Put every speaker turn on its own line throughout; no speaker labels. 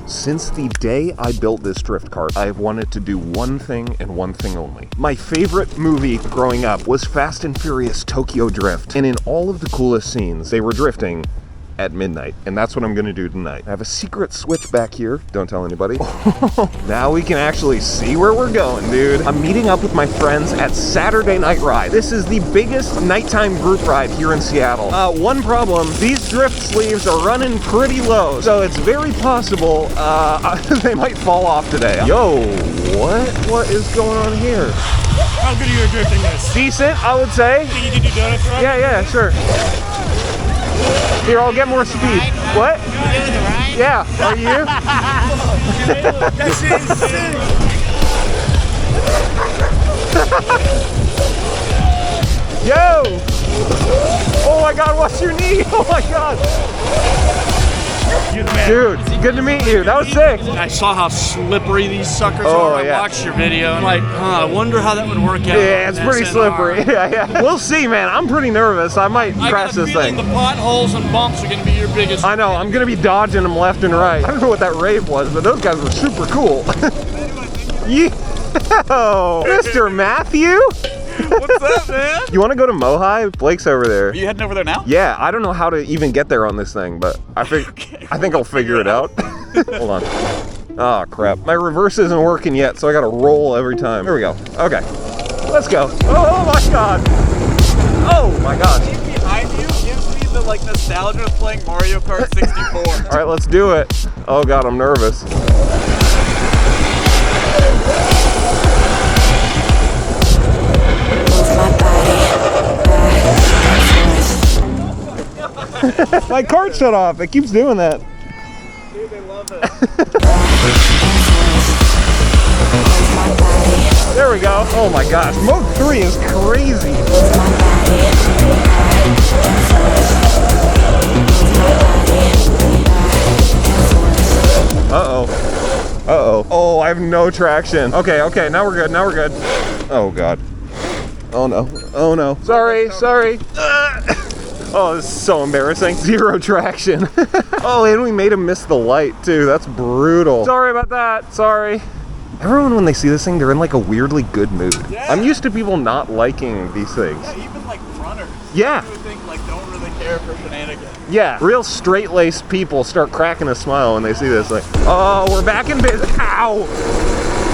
Since the day I built this drift cart, I've wanted to do one thing and one thing only. My favorite movie growing up was Fast and Furious Tokyo Drift, and in all of the coolest scenes, they were drifting at midnight, and that's what I'm gonna do tonight. I have a secret switch back here. Don't tell anybody. Now we can actually see where we're going, dude. I'm meeting up with my friends at Saturday Night Ride. This is the biggest nighttime group ride here in Seattle. One problem, these drift sleeves are running pretty low, so it's very possible they might fall off today. Yo, what is going on here?
How good are you at drifting this?
Decent, I would say.
Think you can do donuts, right?
Yeah, sure. Here, I'll get more speed. What? Yeah, are you?
That shit is sick.
Yo! Oh my god, what's your knee? Oh my god!
You're the man.
Dude, good to meet you. That was sick.
I saw how slippery these suckers
Oh,
are.
yeah.
I watched your video and like, I wonder how that would work out.
Yeah, it's pretty slippery. Yeah. We'll see, man. I'm pretty nervous. I might crash this thing.
The potholes and bumps are going to be your biggest.
I know. I'm going to be dodging them left and right. I don't know what that rave was, but those guys were super cool. Yo, Mr. Matthew?
What's up, man?
You want to go to Mohi? Blake's over there.
Are you heading over there now?
Yeah, I don't know how to even get there on this thing, but I think I'll figure it out. Hold on. Oh, crap. My reverse isn't working yet, so I gotta roll every time. Here we go. Okay. Let's go. Oh my god. Oh my god.
Behind you gives me the nostalgia of playing Mario Kart 64.
All right, let's do it. Oh god, I'm nervous. My cart shut off. It keeps doing that.
Dude, they love it.
There we go. Oh my gosh. Mode 3 is crazy. Uh-oh. Uh-oh. Oh, I have no traction. Okay, now we're good. Now we're good. Oh god. Oh no. Oh no. Sorry. Oh, this is so embarrassing. Zero traction. Oh, and we made him miss the light too. That's brutal. Sorry about that. Sorry. Everyone, when they see this thing, they're in like a weirdly good mood.
Yeah.
I'm used to people not liking these things.
Yeah, even runners.
Yeah.
You would think don't really care for shenanigans.
Yeah, real straight-laced people start cracking a smile when they see this. Like, oh, we're back in business. Ow!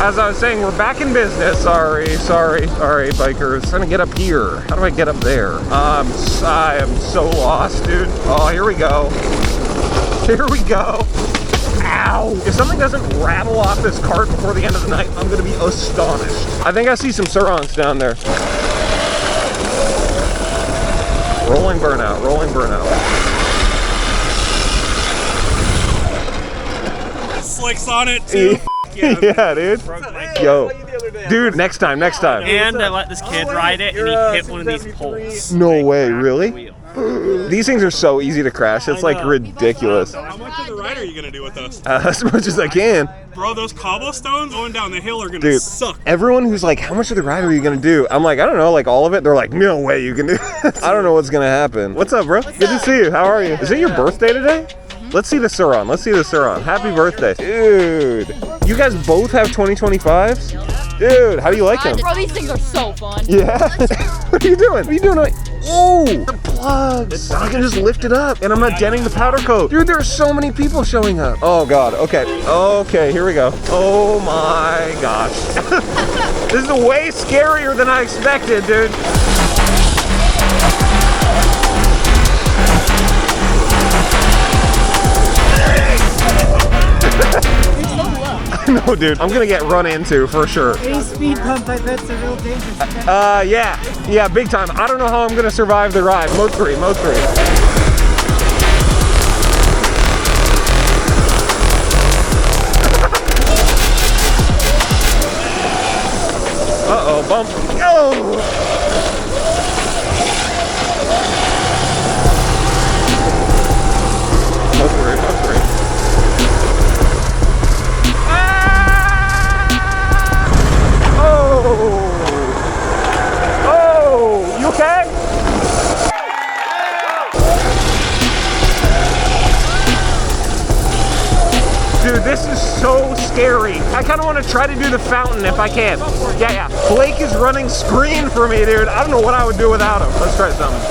As I was saying, we're back in business. Sorry, bikers. Trying to get up here. How do I get up there? I am so lost, dude. Oh, here we go. Here we go. Ow! If something doesn't rattle off this cart before the end of the night, I'm gonna be astonished. I think I see some surrons down there. Rolling burnout, rolling burnout.
Slicks on it too.
Yeah, dude. Yo. Dude, next time.
And I let this kid ride it, and he hit one of these poles.
No way, really? These things are so easy to crash. It's like ridiculous.
How much of the ride are you going to do with us?
As much as I can.
Bro, those cobblestones going down the hill are going to
Dude,
suck.
everyone who's like, how much of the ride are you going to do? I'm like, I don't know, like all of it? They're like, no way you can do it. I don't know what's going to happen. What's up, bro? Good to see you. How are you? Is it your birthday today? Let's see the Surron. Let's see the Surron. Happy birthday. Dude. You guys both have 2025s? Dude, how do you like them?
Bro, these things are so fun.
Yeah? What are you doing? What are you doing? Oh, the plugs. I can just lift it up and I'm not denting the powder coat. Dude, there are so many people showing up. Oh God, okay. Okay, here we go. Oh my gosh. This is way scarier than I expected, dude. No, dude, I'm gonna get run into for sure.
Any speed bump, I bet's a real dangerous.
Yeah, big time. I don't know how I'm gonna survive the ride. Mode 3. Uh-oh, bump. Oh! Mode 3. Oh, you okay? Dude, this is so scary. I kind of want to try to do the fountain if I can. Yeah. Blake is running screen for me, dude. I don't know what I would do without him. Let's try something.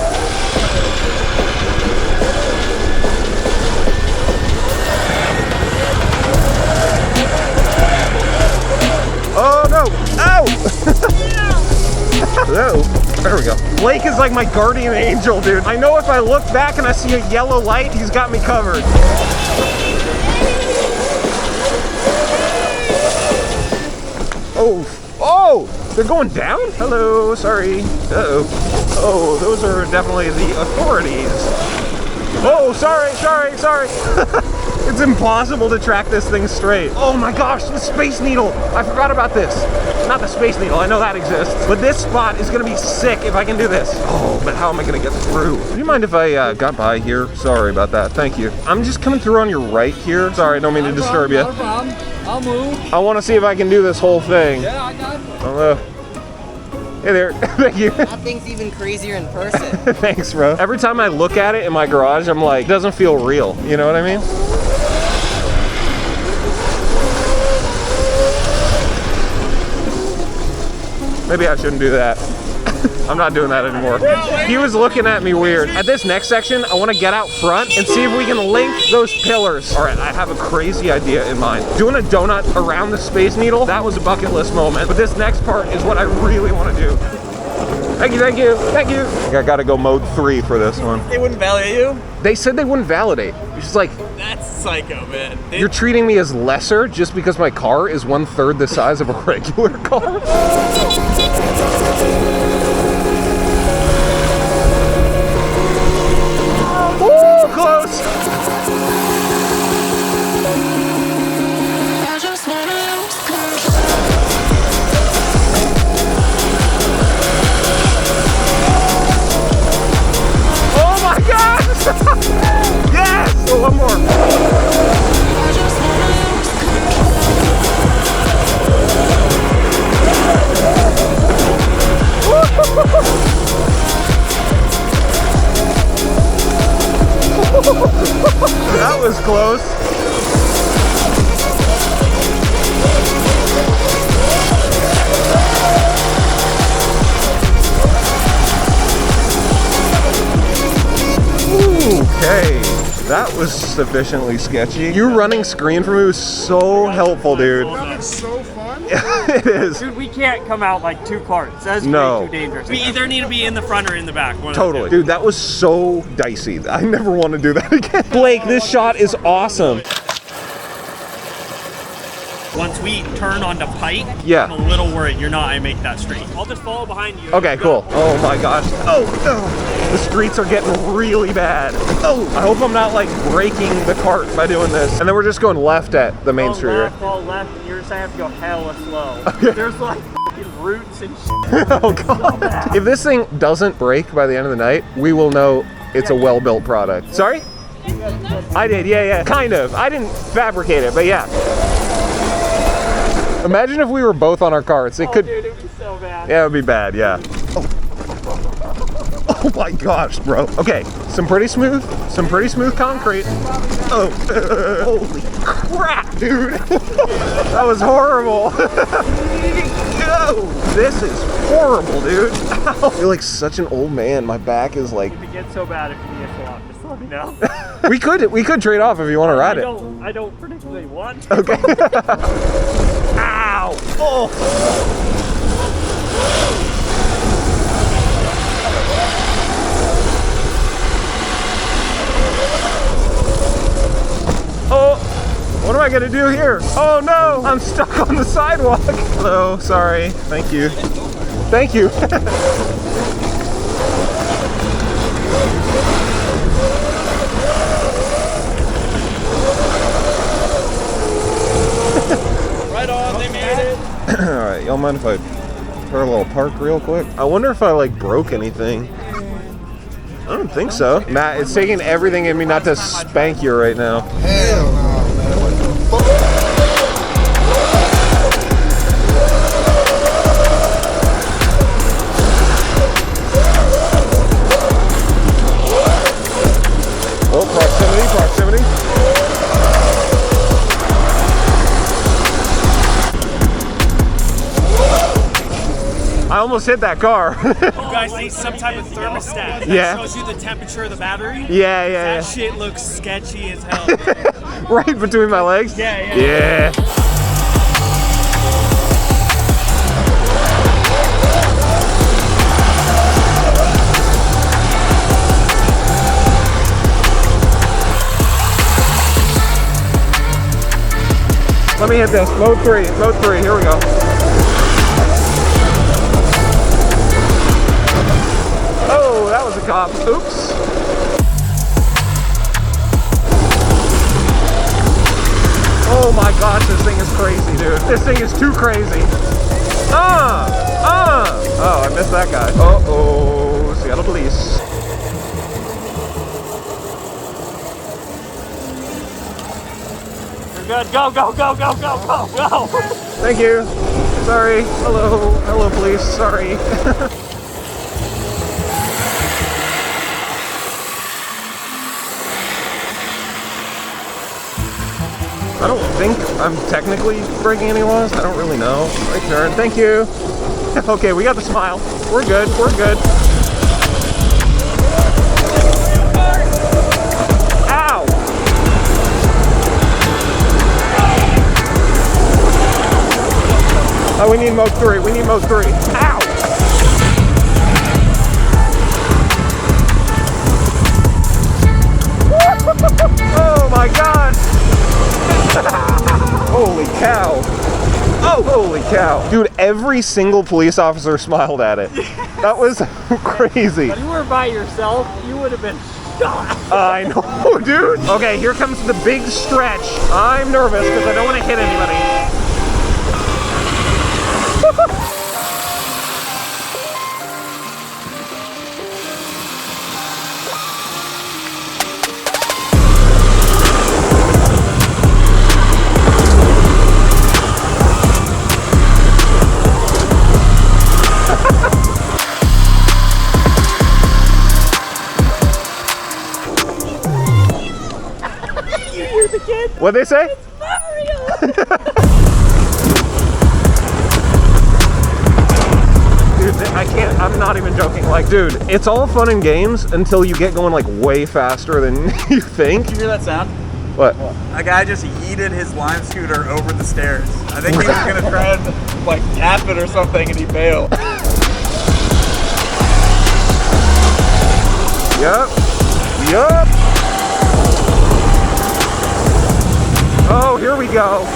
Oh no! Ow! Oh, there we go. Blake is like my guardian angel, dude. I know if I look back and I see a yellow light, he's got me covered. Oh, they're going down? Hello, sorry. Uh-oh. Oh, those are definitely the authorities. Oh, sorry. It's impossible to track this thing straight. Oh my gosh, the Space Needle. I forgot about this. Not the Space Needle, I know that exists. But this spot is gonna be sick if I can do this. Oh, but how am I gonna get through? Do you mind if I got by here? Sorry about that, thank you. I'm just coming through on your right here. Sorry, I don't mean to disturb you.
No problem. I'll move.
I wanna see if I can do this whole thing.
Yeah, I got it.
Hey there, thank you.
That thing's even crazier in person.
Thanks, bro. Every time I look at it in my garage, I'm like, it doesn't feel real. You know what I mean? Maybe I shouldn't do that. I'm not doing that anymore. He was looking at me weird. At this next section, I want to get out front and see if we can link those pillars. All right, I have a crazy idea in mind. Doing a donut around the Space Needle, that was a bucket list moment. But this next part is what I really want to do. Thank you. I gotta go mode 3 for this one.
They wouldn't validate you?
They said they wouldn't validate. It's just like,
That's psycho, man.
you're treating me as lesser just because my car is 1/3 the size of a regular car? Ooh, close! Oh my gosh! Yes! Oh, one more. That was close. Okay, that was sufficiently sketchy. You running screen for me was so helpful, dude.
That's so fun.
It is.
Dude, we can't come out like two carts. That's
No.
way too dangerous. We either need to be in the front or in the back. One of the
Totally.
two.
Dude, that was so dicey. I never want to do that again. Blake, this shot is awesome.
Once we turn onto Pike,
Yeah.
I'm a little worried you're not. I make that straight. I'll just follow behind you.
Okay, cool. Oh my gosh. Oh, no. The streets are getting really bad. Oh, I hope I'm not like breaking the cart by doing this. And then we're just going left at the main street, right?
Fall left, and you're just gonna have to go hella slow. There's like f***ing roots and shit.
Oh god. If this thing doesn't break by the end of the night, we will know it's a well-built product. Sorry? I did, yeah. Kind of. I didn't fabricate it, but yeah. Imagine if we were both on our carts. It could.
Dude, it'd be so bad.
Yeah, it would be bad, yeah. Oh my gosh, bro. Okay, some pretty smooth concrete. Oh, holy crap, dude. That was horrible. No, this is horrible, dude. Ow. I feel like such an old man. My back is like.
If it gets so bad, if you get so off, just let me know.
we could trade off if you want to ride it.
I don't particularly want to.
Okay. Ow! Oh! Oh! What am I gonna do here? Oh no! I'm stuck on the sidewalk! Hello, sorry. Thank you. Thank you.
Right on, they made it.
Alright, y'all mind if I throw a little park real quick? I wonder if I like broke anything. I don't think so. Matt, it's taking everything in me not to spank you right now.
Hell no, man. What the fuck?
Oh, proximity. almost hit that car.
You guys need some type of thermostat that
Yeah.
shows you the temperature of the battery.
Yeah.
That shit looks sketchy as hell.
Right between my legs? Yeah. Let me hit this. Mode 3. Mode 3. Here we go. Oh, that was a cop. Oops. Oh my gosh, this thing is crazy, dude. This thing is too crazy. Oh, I missed that guy. Uh-oh. Seattle police.
You're good. Go, go, go, go, go, go, go.
Thank you. Sorry. Hello. Hello, police. Sorry. I don't think I'm technically breaking any laws. I don't really know. Right turn. Thank you. Okay, we got the smile. We're good. We're good. Ow! Oh, we need mode 3. We need mode 3. Ow! Oh my god! Holy cow. Oh, holy cow. Dude, every single police officer smiled at it. That was crazy.
If you were by yourself, you would have been shot.
I know, dude. Okay, here comes the big stretch. I'm nervous because I don't want to hit anybody. What'd they say? It's Mario! Dude, I can't, I'm not even joking. Like, dude, it's all fun and games until you get going like way faster than you think.
Did you hear that sound?
What?
A guy just yeeted his lime scooter over the stairs. I think he was gonna try and like tap it or something and he bailed.
Yup. Oh, here we go.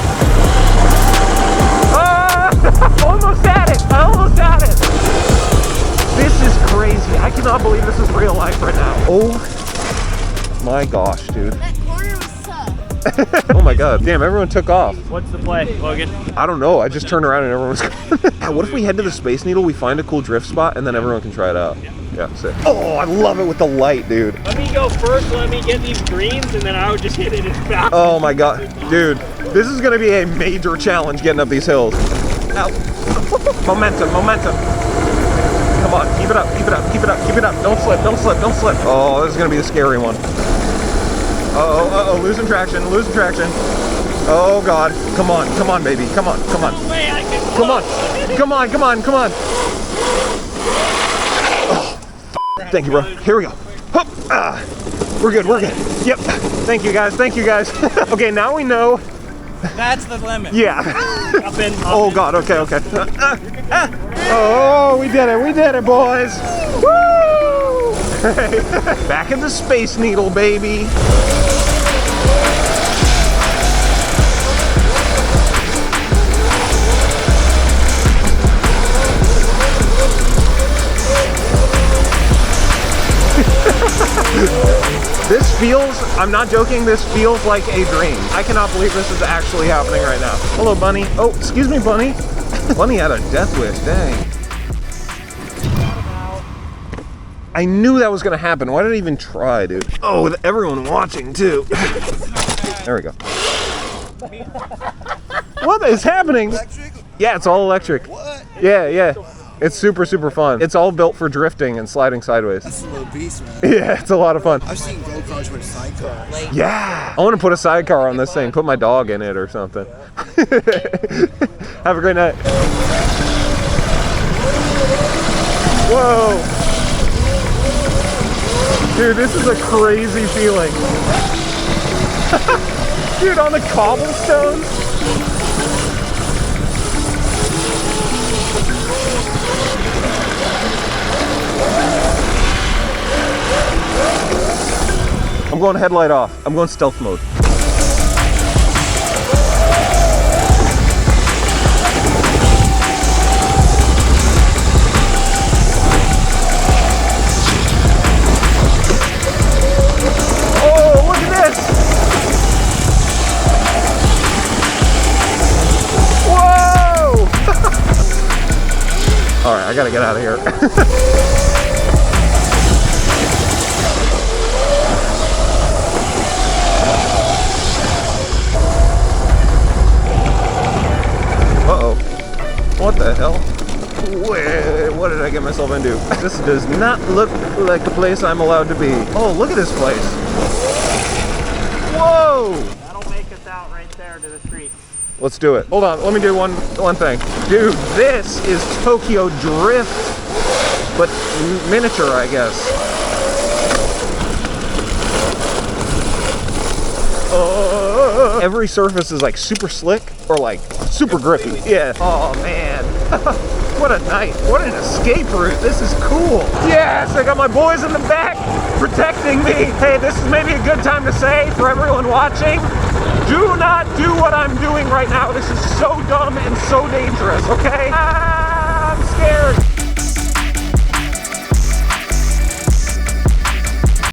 Almost at it. I almost had it. This is crazy. I cannot believe this is real life right now. Oh my gosh, dude.
That corner was tough.
Oh my god. Damn, everyone took off.
What's the play, Logan?
I don't know. I just turned around and everyone was gone. What if we head to the Space Needle, we find a cool drift spot, and then everyone can try it out? Yeah, sick. Oh, I love it with the light, dude.
Let me go first, let me get these greens, and then I would just hit it as fast.
Oh my god. Dude, this is gonna be a major challenge getting up these hills. Ow. Momentum. Come on, keep it up. Don't slip. Oh, this is gonna be a scary one. Uh-oh, losing traction. Oh god, come on, baby, come on. Come on. Oh, thank you, bro. Here we go. Hup. We're good. Yep. Thank you, guys. Okay, now we know.
That's the limit.
Yeah.
Up in.
Oh god, okay. Oh, we did it, boys. Woo! Back in the Space Needle, baby. This feels, I'm not joking, this feels like a dream. I cannot believe this is actually happening right now. Hello, Bunny. Oh, excuse me, Bunny. Bunny had a death wish, dang. I knew that was gonna happen. Why did I even try, dude? Oh, with everyone watching, too. There we go. What is happening?
Electric?
Yeah, it's all electric.
What?
Yeah. It's super fun. It's all built for drifting and sliding sideways.
That's a little beast, man.
Yeah, it's a lot of fun.
I've seen go-karts with sidecars.
Yeah, I want to put a sidecar on this thing, put my dog in it or something. Have a great night. Whoa. Dude, this is a crazy feeling. Dude, on the cobblestones. I'm going headlight off. I'm going stealth mode. Oh, look at this! Whoa! All right, I gotta get out of here. What the hell? Wait, what did I get myself into? This does not look like the place I'm allowed to be. Oh, look at this place. Whoa!
That'll make us out right there to the street.
Let's do it. Hold on, let me do one thing. Dude, this is Tokyo Drift, but miniature, I guess. Every surface is like super slick or like super grippy. Yeah. Oh man. What a night. What an escape route. This is cool. Yes, I got my boys in the back protecting me. Hey, this is maybe a good time to say for everyone watching, do not do what I'm doing right now. This is so dumb and so dangerous, okay? I'm scared.